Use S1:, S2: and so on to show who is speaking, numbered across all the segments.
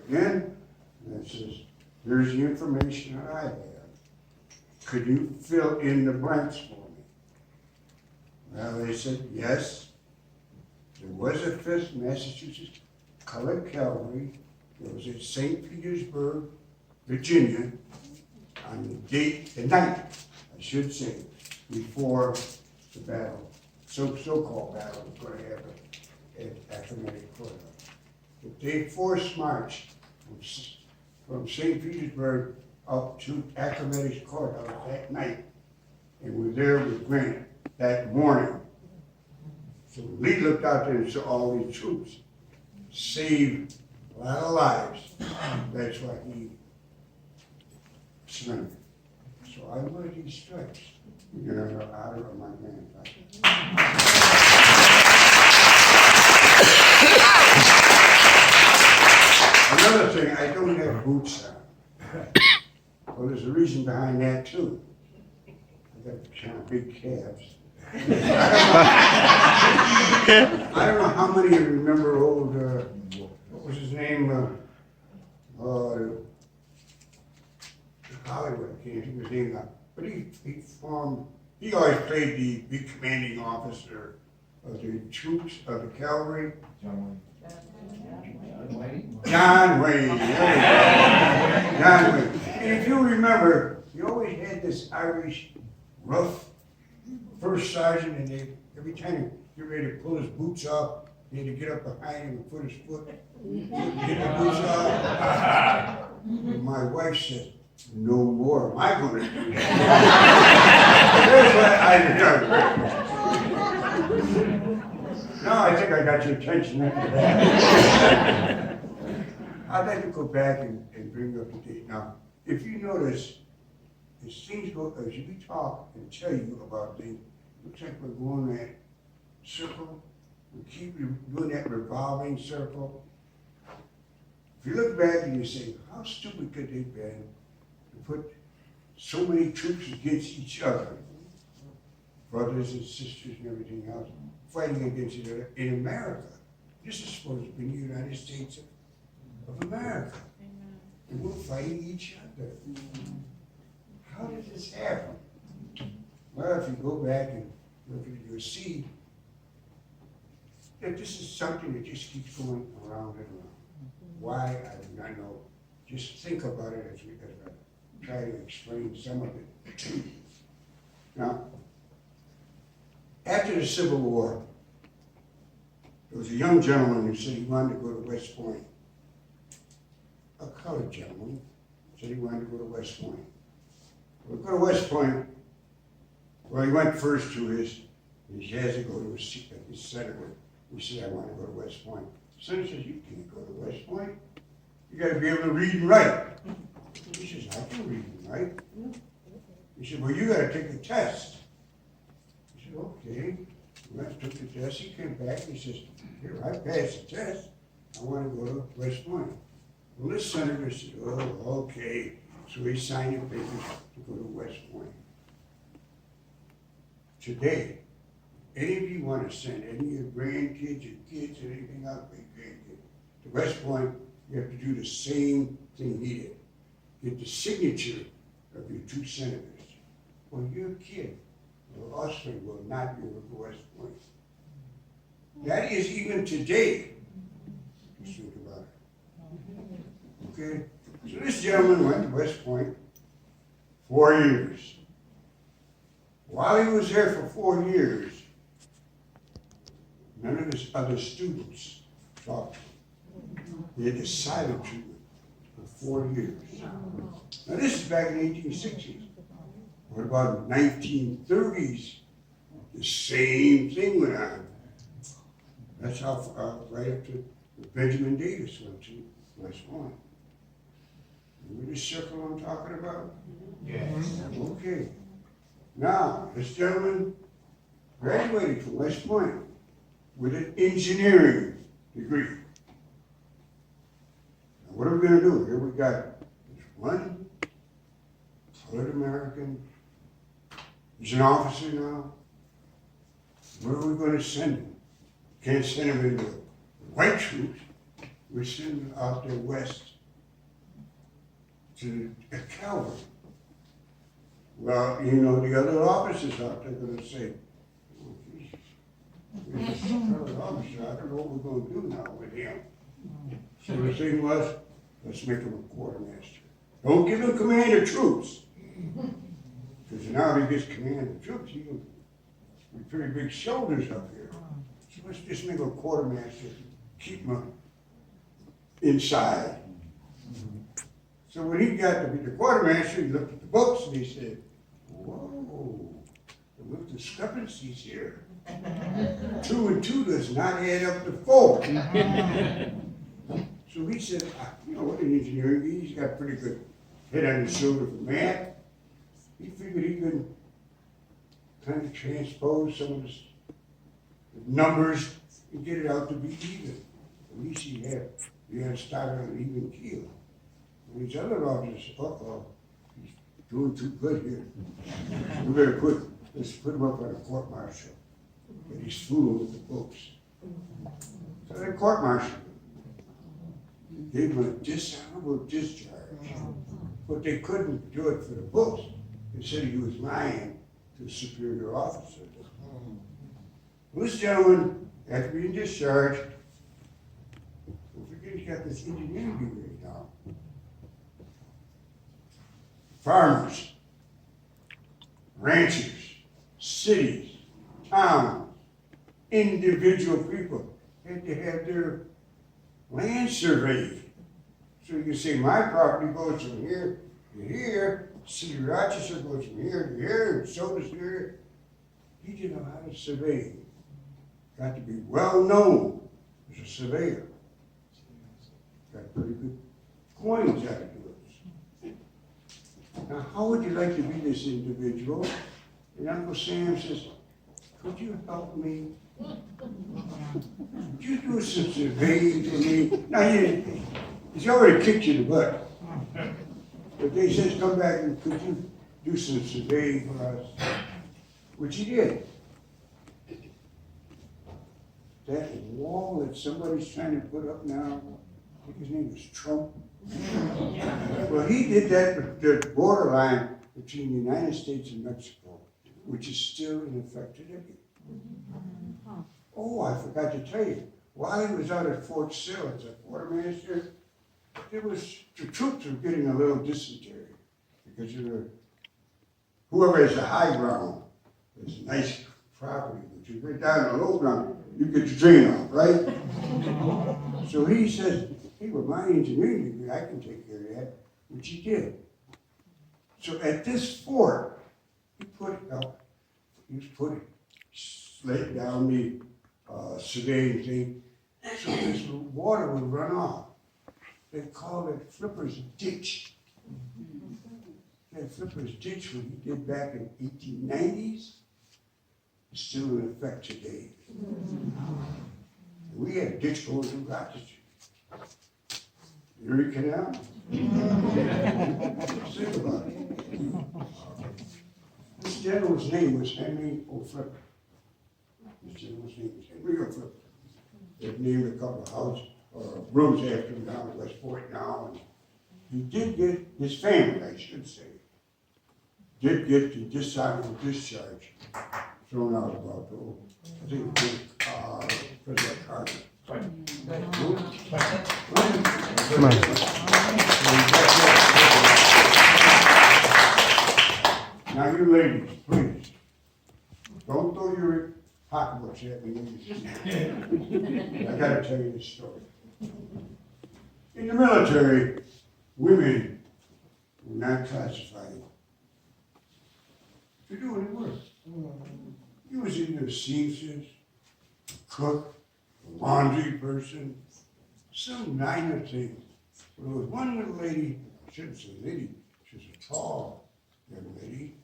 S1: in, and it says, here's the information that I have. Could you fill in the blanks for me? Well, they said, yes. There was a 5th Massachusetts Colored Cavalry. It was at St. Petersburg, Virginia, on the night, I should say, before the battle, so-called battle was going to happen at Accomatic Courthouse. But they forced marched from St. Petersburg up to Accomatic Courthouse that night, and were there with Grant that morning. So Lee looked out there and saw all these troops, saved a lot of lives. That's why he surrendered. So I wear these stripes, you know, in honor of my grandfather. Another thing, I don't have boots on. Well, there's a reason behind that too. I got kind of big calves. I don't know how many of you remember old, what was his name? Hollywood, I can't think of his name now. But he always played the big commanding officer of the troops, of the cavalry. John Wayne. John Wayne. And if you remember, he always had this Irish rough first sergeant, and every time he get ready to pull his boots off, he had to get up behind him and put his foot, get the boots off. And my wife said, no more am I going to do that. That's why now I think I got your attention after that. I'd like to go back and bring up the date. Now, if you notice, as things go, as we talk and tell you about things, looks like we're going that circle. We keep doing that revolving circle. If you look back and you say, how stupid could they have been to put so many troops against each other, brothers and sisters and everything else, fighting against each other in America? This is supposed to be the United States of America. And we're fighting each other. How did this happen? Well, if you go back and look at it, you'll see that this is something that just keeps going around and around. Why, I do not know. Just think about it as I try to explain some of it. Now, after the Civil War, there was a young gentleman who said he wanted to go to West Point. A colored gentleman said he wanted to go to West Point. Well, go to West Point. Well, he went first to he has to go to his senator. He said, I want to go to West Point. The senator says, you can't go to West Point. You got to be able to read and write. He says, I can read and write. He said, well, you got to take a test. He said, okay. He went, took the test. He came back and he says, here, I passed the test. I want to go to West Point. Well, this senator said, oh, okay. So he signed a paper to go to West Point. Today, any of you want to send any of your grandkids, your kids, or anything else, big grandkids, to West Point, you have to do the same thing he did. Get the signature of your 2 senators. Well, your kid, your offspring, will not be able to go to West Point. That is even today. Just think about it. Okay? So this gentleman went to West Point 4 years. While he was there for 4 years, none of his other students talked to him. He had this silent treatment for 4 years. Now this is back in the 1860s. What about the 1930s? The same thing went on. That's how right up to Benjamin Davis went to West Point. Remember the circle I'm talking about? Yes. Okay. Now, this gentleman graduated from West Point with an engineering degree. Now, what are we going to do? Here we got this one colored American. He's an officer now. Where are we going to send him? Can't send him into white troops. We're sending him out there west to a Calvary. Well, you know, the other officers out there gonna say, "Oh, geez, this other officer, I don't know what we're gonna do now with him." So the thing was, let's make him a quartermaster. Don't give him command of troops. Because now he gets command of troops, he can, with pretty big shoulders up here. So let's just make him a quartermaster, keep him inside. So when he got to be the quartermaster, he looked at the books and he said, "Whoa, there were discrepancies here. 2 and 2 does not add up to 4. So he said, you know what, an engineer, he's got a pretty good head on his shoulder for math. He figured he could kind of transpose some of the numbers and get it out to be even. At least he had to start on an even keel. And these other officers said, uh-oh, he's doing too good here. We better let's put him up on a court martial. And he's fooling with the books. So they court martial gave him a dishonorable discharge. But they couldn't do it for the books. They said he was lying to the superior officer. Well, this gentleman, after being discharged, don't forget he's got this engineering degree now. Farmers, ranchers, cities, towns, individual people had to have their land surveyed. So you can say my property goes from here to here, City of Rochester goes from here to here, and Sodus here. He didn't know how to survey. Got to be well known as a surveyor. Got pretty good coins out of it. Now, how would you like to be this individual? And Uncle Sam says, could you help me? Could you do some surveying for me? Now, he's already kicked you in the butt. But they said, come back and could you do some surveying for us? Which he did. That wall that somebody's trying to put up now, I think his name is Trump. Well, he did that, the borderline between the United States and Mexico, which is still in effect today. Oh, I forgot to tell you, while he was out at Fort Sill as a quartermaster, the troops were getting a little dysentery because whoever has the high ground is nice property, but you get down the low ground, you get your drain off, right? So he says, hey, with my engineering degree, I can take care of that, which he did. So at this fort, he laid down the surveying thing, so this water would run off. They called it Flipper's Ditch. That Flipper's Ditch, what he did back in 1890s, is still in effect today. We had a ditch going through Rochester. Erie Canal. Think about it. This gentleman's name was Henry O'Flipper. This gentleman's name was Henry O'Flipper. They've named a couple of houses or rooms after him down at Westport now. And he did get, his family, I should say, did get the dishonorable discharge thrown out about, I think it was President Carter.
S2: Come on.
S1: Now you ladies, please, don't throw your pocketbooks at me when you see me. I gotta tell you this story. In the military, women were not classified to do any work. You was either a seamstress, cook, a laundry person, some minor thing. But there was one little lady, I shouldn't say lady, she was a tall young lady,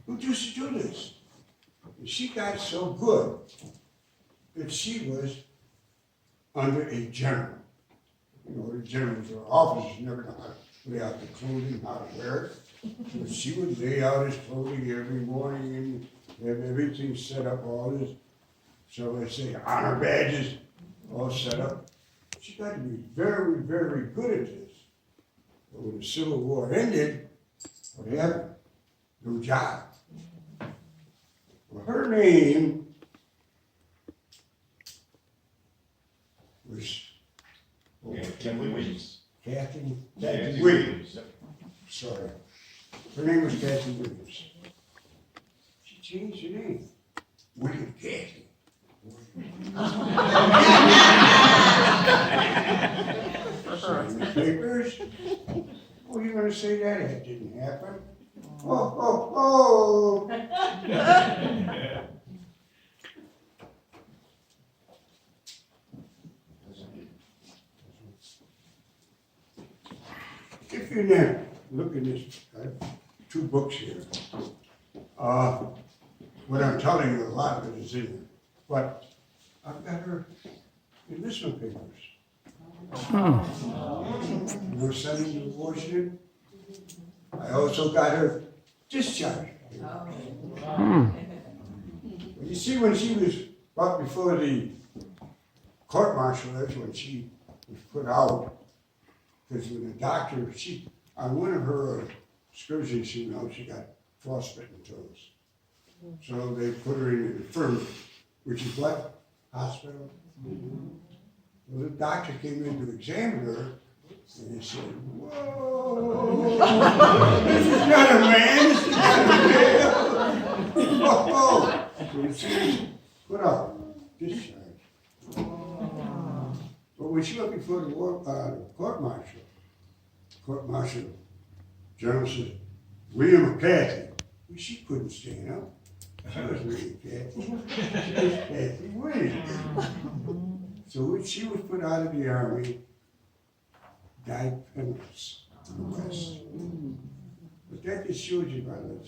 S1: who used to do this. And she got so good that she was under a general. You know, the generals or officers never know how to lay out the clothing, how to wear it. So she would lay out his clothing every morning and have everything set up, all this, shall I say, honor badges all set up. She got to be very, very good at this. But when the Civil War ended, what happened? No job. Well, her name was
S3: Kathy Williams.
S1: Kathy Williams. Sorry. Her name was Kathy Williams. She changed her name. William Kathy. In the papers. Oh, you're gonna say that? That didn't happen. Oh. If you're there, look at this, I have 2 books here. What I'm telling you, a lot of it is in there, but I've got her enlistment papers. We're sending to Washington. I also got her discharge. Well, you see, when she was brought before the court martial, that's when she was put out. Because when the doctor, on one of her excursions, she got frostbitten toes. So they put her in an infirmary, which is what? Hospital? Well, the doctor came in to examine her, and he said, whoa, this is not a man, this is not a male. Whoa. So she was put out, discharged. But when she went before the court martial, general said, William McCarthy. Well, she couldn't stand up. She was William Kathy. She was Kathy Williams. So when she was put out of the army, died penniless in the West. But that just shows you, brother.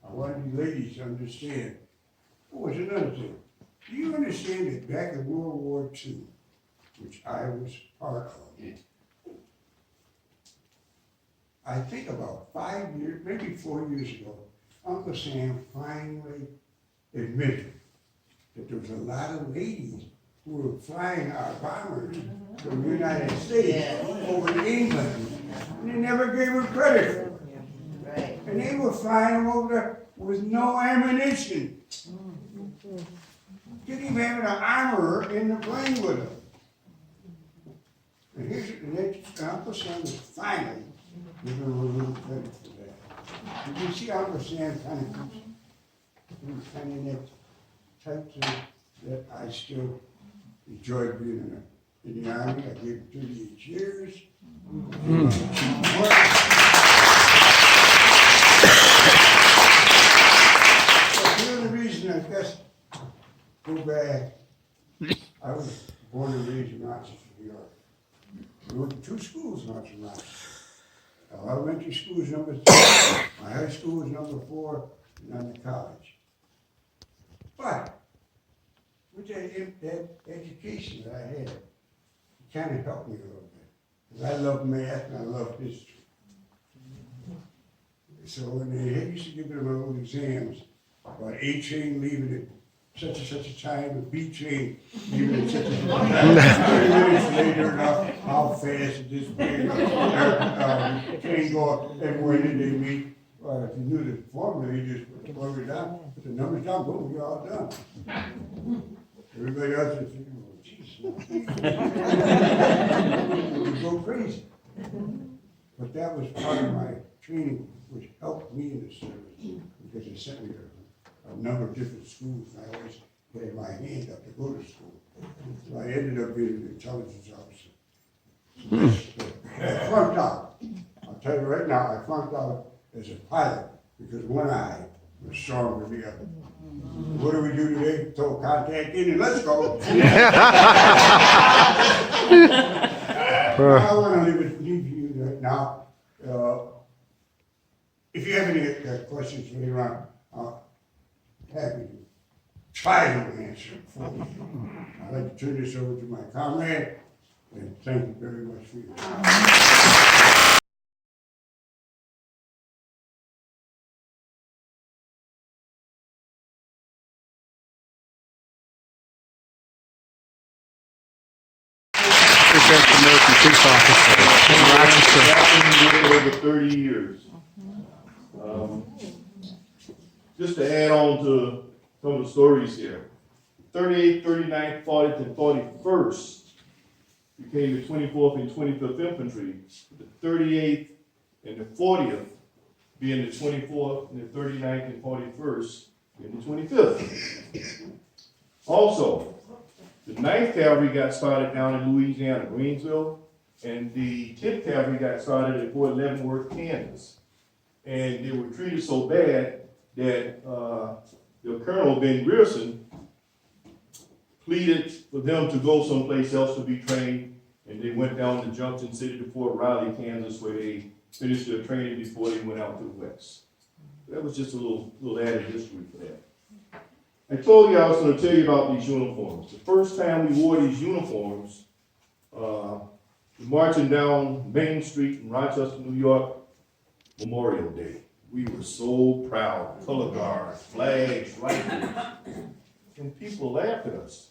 S1: I want you ladies to understand. Oh, there's another thing. Do you understand that back in World War II, which I was part of, I think about 5 years, maybe 4 years ago, Uncle Sam finally admitted that there was a lot of ladies who were flying our bombers from the United States over to England, and they never gave her credit for it.
S4: Right.
S1: And they were flying them over there with no ammunition. Didn't even have an armorer in the plane with them. And Uncle Sam was finally giving her a little credit for that. Did you see Uncle Sam kind of that type thing that I still enjoyed being in the army? I gave 38 years. The only reason I guess go back, I was born and raised in Rochester, New York. I went to 2 schools in Rochester. Elementary school was number 3, my high school was number 4, and then the college. But with that education that I had, it kind of helped me a little bit. Because I love math and I love history. So when they used to give them little exams about A train leaving at such and such a time, a B train leaving at such and such a time, 30 minutes later, how fast did this train go up, and when did they meet? Well, if you knew the formula, you just put the formula down, put the numbers down, boom, you're all done. Everybody else is thinking, well, geez, you go crazy. But that was part of my training, which helped me in the service, because they sent me to a number of different schools, and I always had my hand up to go to school. So I ended up being an intelligence officer. I flunked out. I'll tell you right now, I flunked out as a pilot because one eye was stronger than the other. What do we do today? Throw contact in and let's go. I want to leave you right now. If you have any questions later on, I'll happy to try to answer it for you. I'd like to turn this over to my comrade, and thank you very much for your time.
S2: American Police Officer in Rochester.
S4: over 30 years. Just to add on to some of the stories here. 38th, 39th, 40th, and 41st became the 24th and 25th Infantry. The 38th and the 40th being the 24th and the 39th and 41st being the 25th. Also, the 9th Cavalry got started down in Louisiana, Greensville, and the 10th Cavalry got started at Fort Leavenworth, Kansas. And they were treated so bad that the Colonel, Ben Grierson, pleaded for them to go someplace else to be trained, and they went down to Junction City to Fort Riley, Kansas, where they finished their training before they went out to the West. That was just a little added history for that. I told you I was going to tell you about these uniforms. The first time we wore these uniforms, marching down Main Street in Rochester, New York, Memorial Day. We were so proud. Color guards, flags, rifles. And people laughed at us,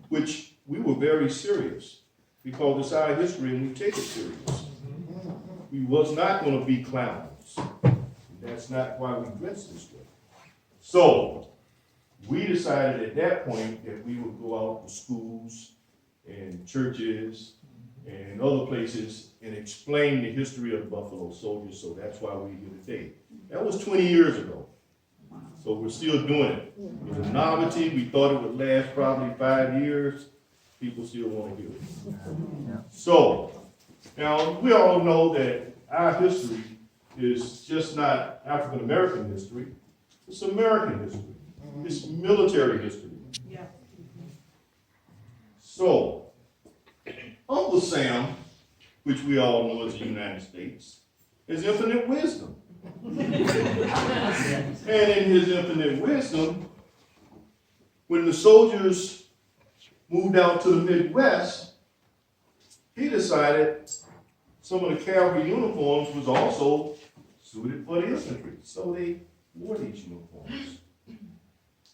S4: which we were very serious because it's our history and we take it serious. We was not going to be clowns. That's not why we dress this way. So, we decided at that point that we would go out to schools and churches and other places and explain the history of Buffalo Soldiers, so that's why we're here today. That was 20 years ago. So we're still doing it. It was a novelty. We thought it would last probably 5 years. People still want to do it. So, now we all know that our history is just not African American history, it's American history. It's military history.
S5: Yeah.
S4: So, Uncle Sam, which we all know as the United States, has infinite wisdom. And in his infinite wisdom, when the soldiers moved out to the Midwest, he decided some of the cavalry uniforms was also suited for the infantry. So they wore these uniforms.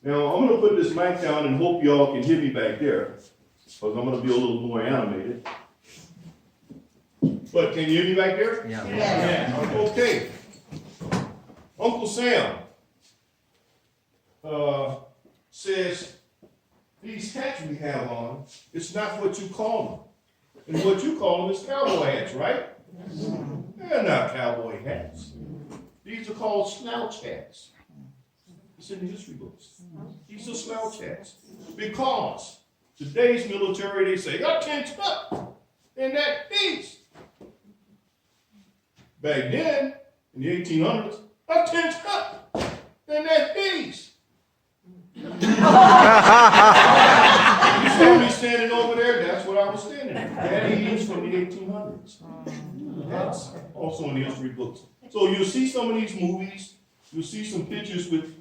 S4: Now, I'm going to put this mic down and hope y'all can hear me back there, because I'm going to be a little more animated. But can you hear me back there?
S5: Yeah.
S4: Okay. Uncle Sam says, these hats we have on, it's not what you call them. And what you call them is cowboy hats, right? They're not cowboy hats. These are called slouch hats. It's in the history books. These are slouch hats. Because today's military, they say, attention up, and that peace. Back then, in the 1800s, attention up, and that peace. You saw me standing over there, that's what I was standing in. That is from the 1800s. That's also in the history books. So you'll see some of these movies, you'll see some pictures with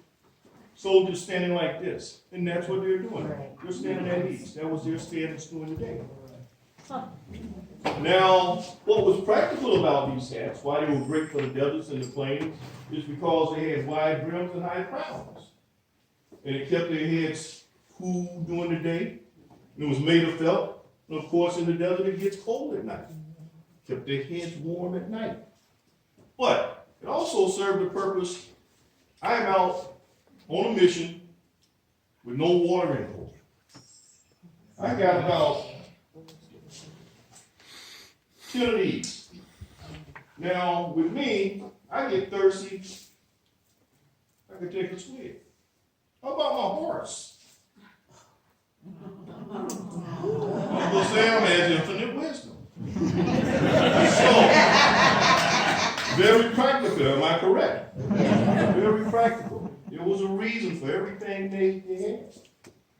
S4: soldiers standing like this, and that's what they're doing. They're standing at ease. That was their stance during the day. Now, what was practical about these hats, why they were great for the deserts and the plains, is because they had wide brims and high crowns. And it kept their heads cool during the day. It was made of felt. And of course, in the desert, it gets cold at night. Kept their heads warm at night. But it also served the purpose, I'm out on a mission with no watering hole. I got about 10 of these. Now, with me, I get thirsty, I can take a swig. How about my horse? Uncle Sam has infinite wisdom. So, very practical, am I correct? Very practical. There was a reason for everything they had.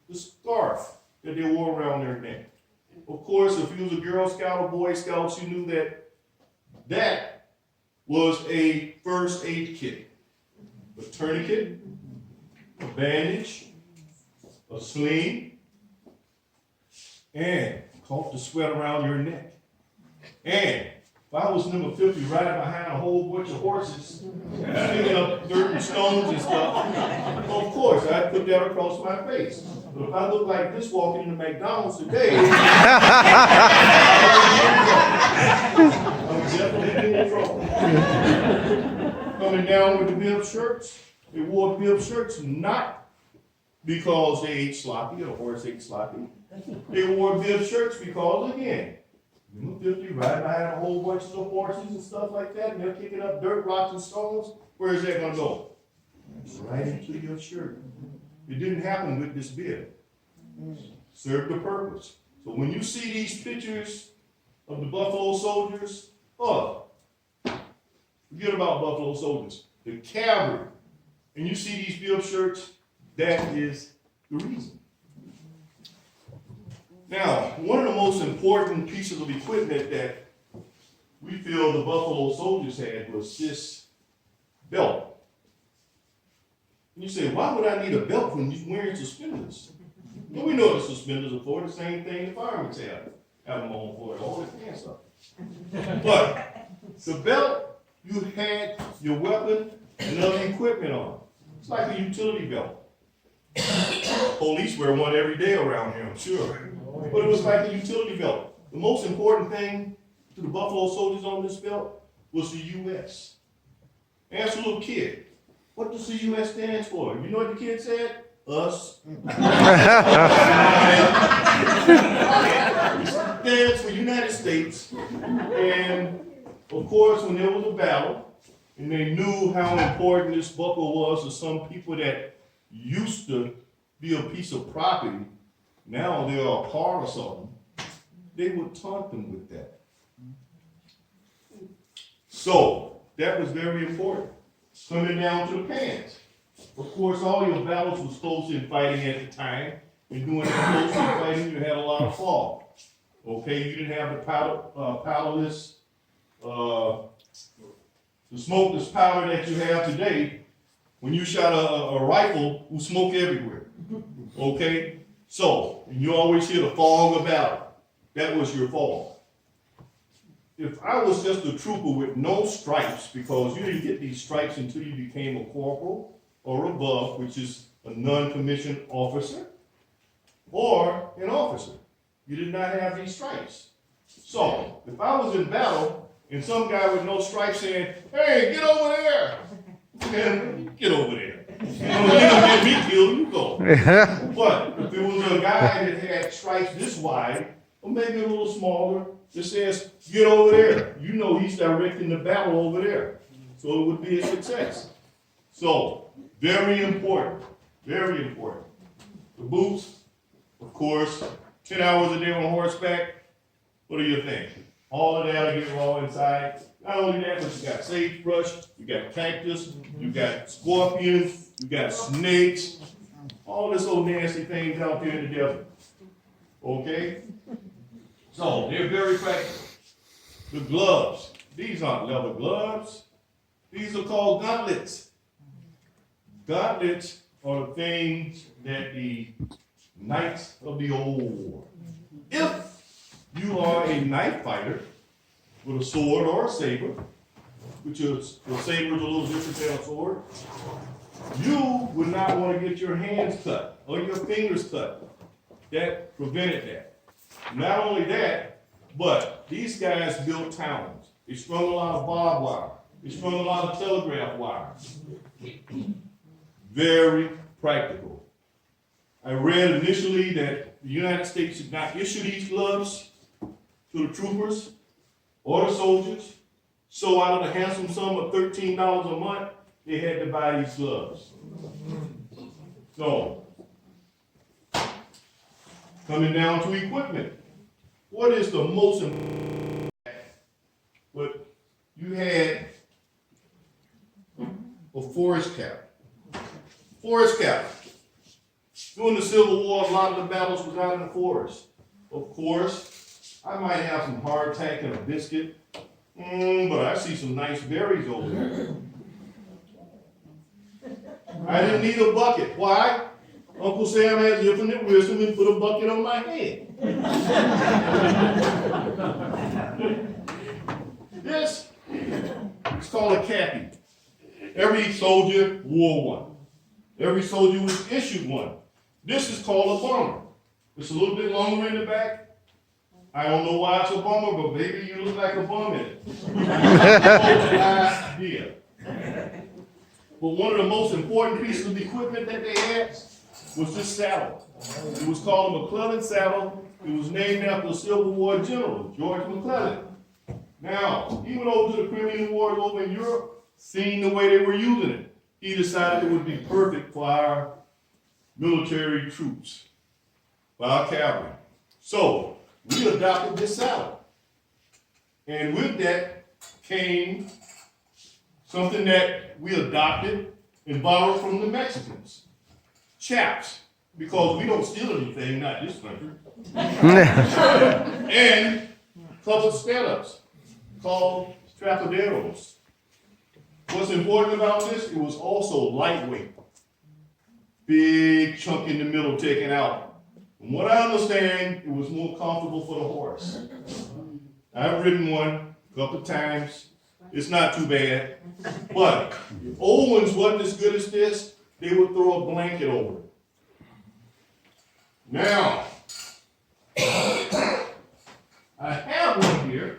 S4: The scarf that they wore around their neck. Of course, if you was a Girl Scout or Boy Scout, you knew that that was a first aid kit. A tourniquet, a bandage, a sling, and cough the sweat around your neck. And if I was number 50 riding behind a whole bunch of horses, picking up dirt and stones and stuff, of course, I'd put that across my face. But if I look like this walking into McDonald's today, I'm definitely in trouble. coming down with the bib shirts, they wore bib shirts not because they ate sloppy or the horse ate sloppy. They wore bib shirts because, again, you 50 riding behind a whole bunch of horses and stuff like that, and they're kicking up dirt, rocks, and stones. Where is that going to go? Right into your shirt. It didn't happen with this bib. Served a purpose. So when you see these pictures of the Buffalo Soldiers, forget about Buffalo Soldiers, the cavalry, and you see these bib shirts, that is the reason. Now, one of the most important pieces of equipment that we feel the Buffalo Soldiers had was this belt. And you say, why would I need a belt when you're wearing suspenders? Well, we know what the suspenders are for, the same thing the firemen have them on for, all their pants up. But the belt, you had your weapon and other equipment on. It's like a utility belt. Police wear one every day around here, I'm sure. But it was like a utility belt. The most important thing to the Buffalo Soldiers on this belt was the U.S. Ask a little kid, what does the U.S. stand for? You know what the kid said? Us. It stands for United States. And of course, when there was a battle, and they knew how important this buckle was to some people that used to be a piece of property, now they're a part or something, they would taunt them with that. So, that was very important. Coming down to the pants. Of course, all your battles was close-in fighting at the time, and doing that close-in fighting, you had a lot of fog. Okay, you didn't have the powderless, the smokeless powder that you have today. When you shot a rifle, it was smoke everywhere. Okay? So, and you always hear the fog of battle. That was your fog. If I was just a trooper with no stripes, because you didn't get these stripes until you became a corporal or above, which is a non-commissioned officer, or an officer. You did not have these stripes. So, if I was in battle, and some guy with no stripes saying, hey, get over there, then get over there. You know, you don't get me killed, you go. But if there was a guy that had stripes this wide, or maybe a little smaller, that says, get over there. You know he's directing the battle over there. So it would be a success. So, very important. Very important. The boots, of course, 10 hours a day on horseback. What do you think? All of that will get raw inside. Not only that, but you got sagebrush, you got cactus, you got scorpions, you got snakes, all this old nasty things out there in the desert. Okay? So, they're very practical. The gloves. These aren't leather gloves. These are called gauntlets. Gauntlets are the things that the knights of the old wore. If you are a knife fighter with a sword or a saber, which is, a saber is a little different than a sword, you would not want to get your hands cut or your fingers cut. That prevented that. Not only that, but these guys built towns. They strung a lot of barbed wire. They strung a lot of telegraph wire. Very practical. I read initially that the United States did not issue these gloves to the troopers or the soldiers. So out of the handsome sum of $13 a month, they had to buy these gloves. So, coming down to equipment. What is the most important? But you had a forest cap. Forest cap. During the Civil War, a lot of the battles was out in the forest. Of course, I might have some hardtack and a biscuit, but I see some nice berries over there. I didn't need a bucket. Why? Uncle Sam has infinite wisdom and put a bucket on my head. This is called a cappy. Every soldier wore one. Every soldier was issued one. This is called a bomber. It's a little bit longer in the back. I don't know why it's a bomber, but baby, you look like a bum in it. Idea. But one of the most important pieces of equipment that they had was this saddle. It was called a McClellan saddle. It was named after the Civil War general, George McClellan. Now, he went over to the Crimean Wars over in Europe, seeing the way they were using it. He decided it would be perfect for our military troops, for our cavalry. So, we adopted this saddle. And with that came something that we adopted and borrowed from the Mexicans. Chaps, because we don't steal anything, not this country. And covered stand-ups called trapaderos. What's important about this, it was also lightweight. Big chunk in the middle taken out. From what I understand, it was more comfortable for the horse. I've ridden one a couple of times. It's not too bad. But if old ones wasn't as good as this, they would throw a blanket over it. Now, I have one here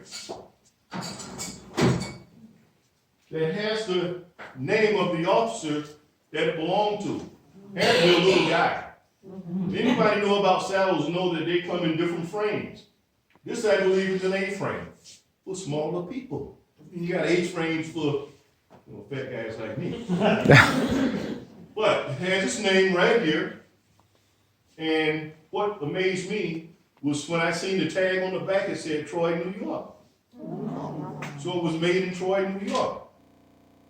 S4: that has the name of the officer that it belonged to. Had to be a little guy. Anybody know about saddles know that they come in different frames. This, I believe, is an A-frame for smaller people. You got A-frames for fat guys like me. But it has its name right here. And what amazed me was when I seen the tag on the back, it said Troy, New York. So it was made in Troy, New York.